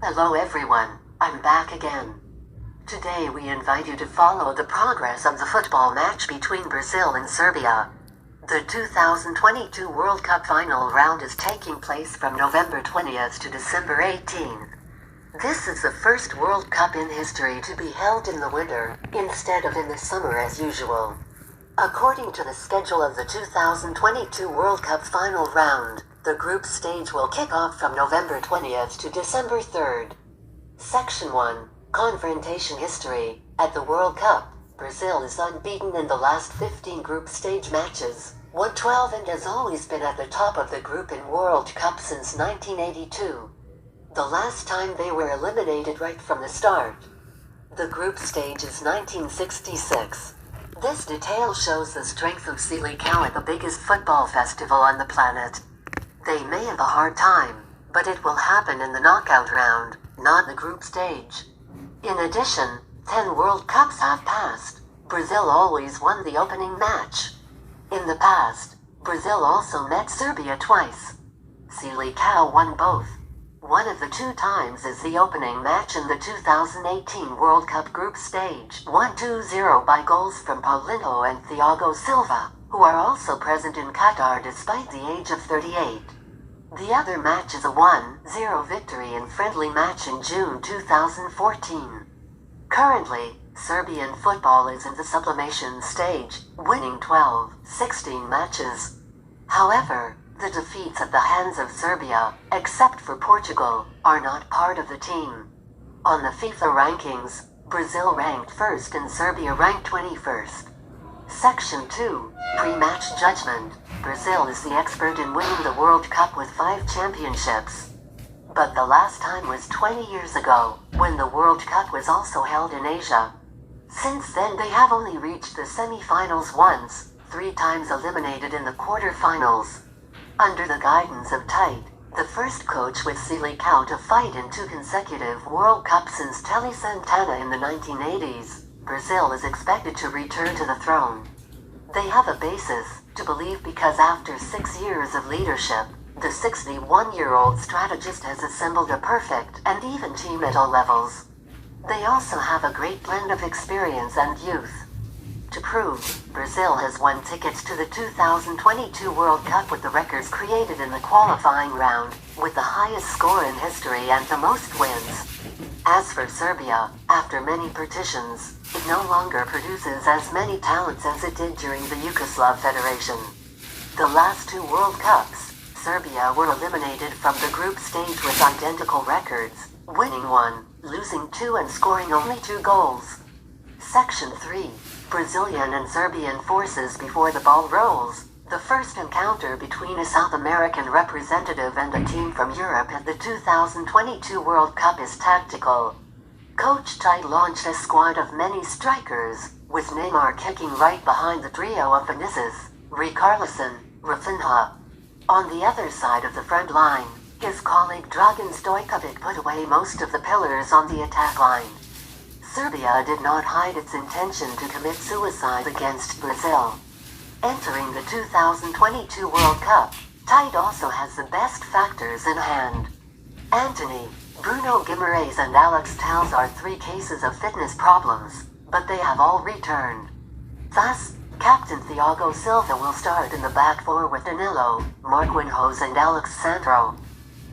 Hello everyone, I'm back again. Today we invite you to follow the progress of the football match between Brazil and Serbia. The 2022 World Cup final round is taking place from November 20th to December 18th. This is the first World Cup in history to be held in the winter, instead of in the summer as usual. According to the schedule of the 2022 World Cup final round, the group stage will kick off from November 20th to December 3rd. Section 1, Confrontation History. At the World Cup, Brazil is unbeaten in the last 15 group stage matches, won 12 and has always been at the top of the group in World Cup since 1982. The last time they were eliminated right from the start. The group stage is 1966. This detail shows the strength of Seleção at the biggest football festival on the planet. They may have a hard time, but it will happen in the knockout round, not the group stage. In addition, 10 World Cups have passed. Brazil always won the opening match. In the past, Brazil also met Serbia twice. Seleção won both. One of the two times is the opening match in the 2018 World Cup group stage, won 2-0 by goals from Paulinho and Thiago Silva, who are also present in Qatar despite the age of 38. The other match is a 1-0 victory in friendly match in June 2014. Currently, Serbian football is in the sublimation stage, winning 16 matches. However, the defeats at the hands of Serbia, except for Portugal, are not part of the team. On the FIFA rankings, Brazil ranked first and Serbia ranked 21st. Section 2, Pre-match Judgment. Brazil is the expert in winning the World Cup with 5 championships. But the last time was 20 years ago, when the World Cup was also held in Asia. Since then they have only reached the semi-finals once, 3 times eliminated in the quarter-finals. Under the guidance of Tite, the first coach with Seleção to fight in 2 consecutive World Cups since Tele Santana in the 1980s, Brazil is expected to return to the throne. They have a basis to believe because after 6 years of leadership, the 61-year-old strategist has assembled a perfect and even team at all levels. They also have a great blend of experience and youth. To prove, Brazil has won tickets to the 2022 World Cup with the records created in the qualifying round, with the highest score in history and the most wins. As for Serbia, after many partitions, it no longer produces as many talents as it did during the Yugoslav Federation. The last 2 World Cups, Serbia were eliminated from the group stage with identical records, winning 1, losing 2 and scoring only 2 goals. Section 3, Brazilian and Serbian forces before the ball rolls. The first encounter between a South American representative and a team from Europe at the 2022 World Cup is tactical. Coach Tite launched a squad of many strikers, with Neymar kicking right behind the trio of Vinicius, Richarlison, Rafinha. On the other side of the front line, his colleague Dragan Stojkovic put away most of the pillars on the attack line. Serbia did not hide its intention to commit suicide against Brazil. Entering the 2022 World Cup, Tite also has the best factors in hand. Antony, Bruno Guimarães and Alex Telles are 3 cases of fitness problems, but they have all returned. Thus, Captain Thiago Silva will start in the back 4 with Danilo, Marquinhos and Alex Sandro.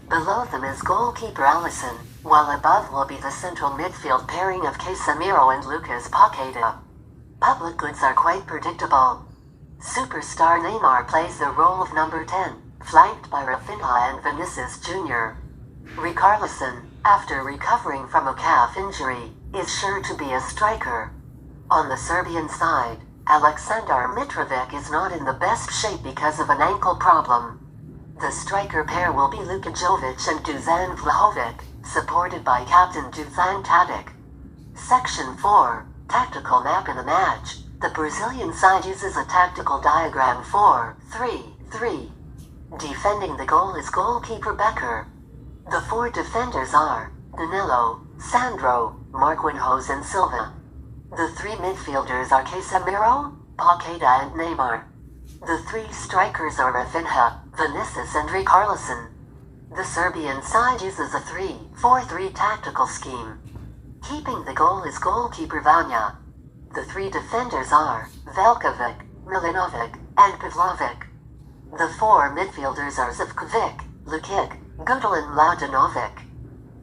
Below them is goalkeeper Alisson, while above will be the central midfield pairing of Casemiro and Lucas Paqueta. Public goods are quite predictable. Superstar Neymar plays the role of number 10, flanked by Rafinha and Vinicius Jr. Richarlison, after recovering from a calf injury, is sure to be a striker. On the Serbian side, Aleksandar Mitrovic is not in the best shape because of an ankle problem. The striker pair will be Luka Jovic and Dusan Vlahovic, supported by captain Dusan Tadic. Section 4, Tactical Map in the match. The Brazilian side uses a tactical diagram 4-3-3. Defending the goal is goalkeeper Becker. The 4 defenders are Danilo, Sandro, Marquinhos and Silva. The 3 midfielders are Casemiro, Paqueta and Neymar. The 3 strikers are Rafinha, Vinicius and Richarlison. The Serbian side uses a 3-4-3 tactical scheme. Keeping the goal is goalkeeper Vanja. The three defenders are Velkovic, Milinovic, and Pavlovic. The four midfielders are Zivkovic, Lukic, Gudel and Mladenovic.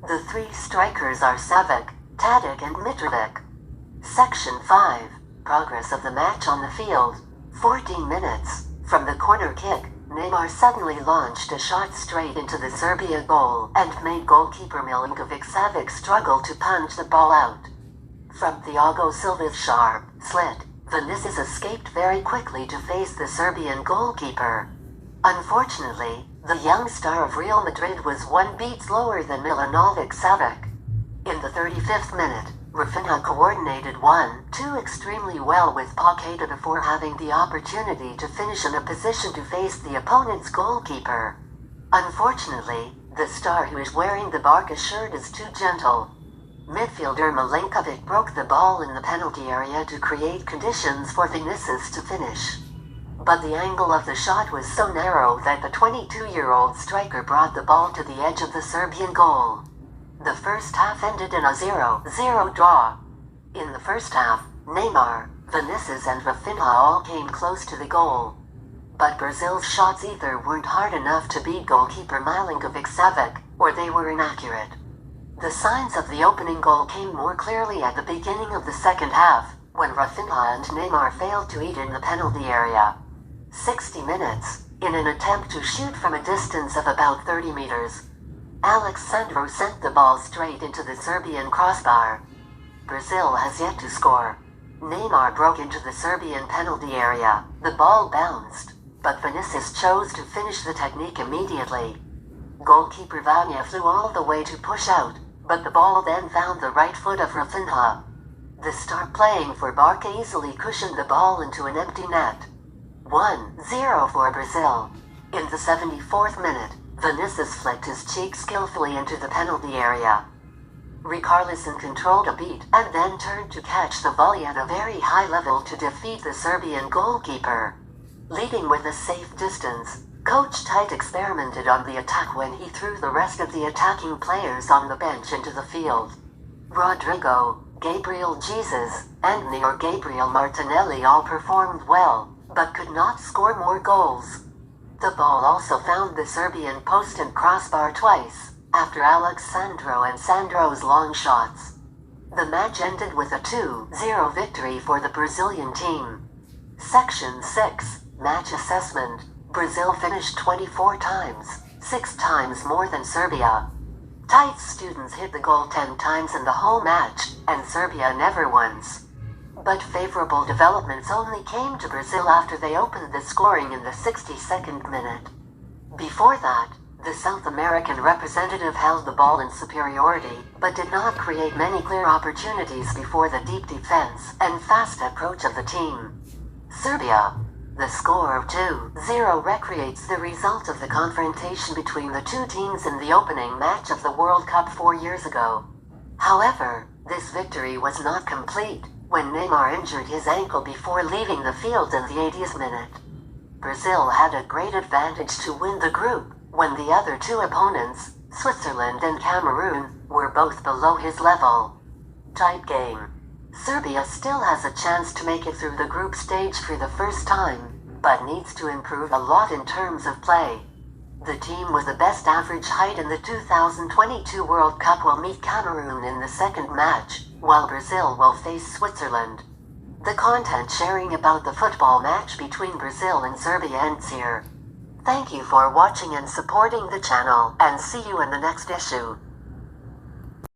The three strikers are Savic, Tadic and Mitrovic. Section 5. Progress of the match on the field. 14 minutes. From the corner kick, Neymar suddenly launched a shot straight into the Serbia goal and made goalkeeper Milinkovic Savic struggle to punch the ball out. From Thiago Silva's sharp slit, Vinicius escaped very quickly to face the Serbian goalkeeper. Unfortunately, the young star of Real Madrid was one beat slower than Milinovic Savic. In the 35th minute, Rafinha coordinated 1-2 extremely well with Paqueta before having the opportunity to finish in a position to face the opponent's goalkeeper. Unfortunately, the star who is wearing the Barca shirt is too gentle. Midfielder Milinkovic broke the ball in the penalty area to create conditions for Vinicius to finish. But the angle of the shot was so narrow that the 22-year-old striker brought the ball to the edge of the Serbian goal. The first half ended in a 0-0 draw. In the first half, Neymar, Vinicius and Rafinha all came close to the goal. But Brazil's shots either weren't hard enough to beat goalkeeper Milinkovic Savic, or they were inaccurate. The signs of the opening goal came more clearly at the beginning of the second half, when Rafinha and Neymar failed to eat in the penalty area. 60 minutes, in an attempt to shoot from a distance of about 30 meters. Alexandro sent the ball straight into the Serbian crossbar. Brazil has yet to score. Neymar broke into the Serbian penalty area. The ball bounced, but Vinicius chose to finish the technique immediately. Goalkeeper Vanja flew all the way to push out, but the ball then found the right foot of Rafinha. The star playing for Barca easily cushioned the ball into an empty net. 1-0 for Brazil. In the 74th minute, Vinicius flicked his cheek skillfully into the penalty area. Richarlison controlled a beat and then turned to catch the volley at a very high level to defeat the Serbian goalkeeper. Leading with a safe distance, Coach Tite experimented on the attack when he threw the rest of the attacking players on the bench into the field. Rodrigo, Gabriel Jesus, and Neo Gabriel Martinelli all performed well, but could not score more goals. The ball also found the Serbian post and crossbar twice, after Alexandro and Sandro's long shots. The match ended with a 2-0 victory for the Brazilian team. Section 6, Match Assessment. Brazil finished 24 times, 6 times more than Serbia. Tite's students hit the goal 10 times in the whole match, and Serbia never once. But favorable developments only came to Brazil after they opened the scoring in the 62nd minute. Before that, the South American representative held the ball in superiority, but did not create many clear opportunities before the deep defense and fast approach of the team. Serbia. The score of 2-0 recreates the result of the confrontation between the two teams in the opening match of the World Cup 4 years ago. However, this victory was not complete when Neymar injured his ankle before leaving the field in the 80th minute. Brazil had a great advantage to win the group, when the other two opponents, Switzerland and Cameroon, were both below his level. Tight game. Serbia still has a chance to make it through the group stage for the first time, but needs to improve a lot in terms of play. The team with the best average height in the 2022 World Cup will meet Cameroon in the second match, while Brazil will face Switzerland. The content sharing about the football match between Brazil and Serbia ends here. Thank you for watching and supporting the channel, and see you in the next issue.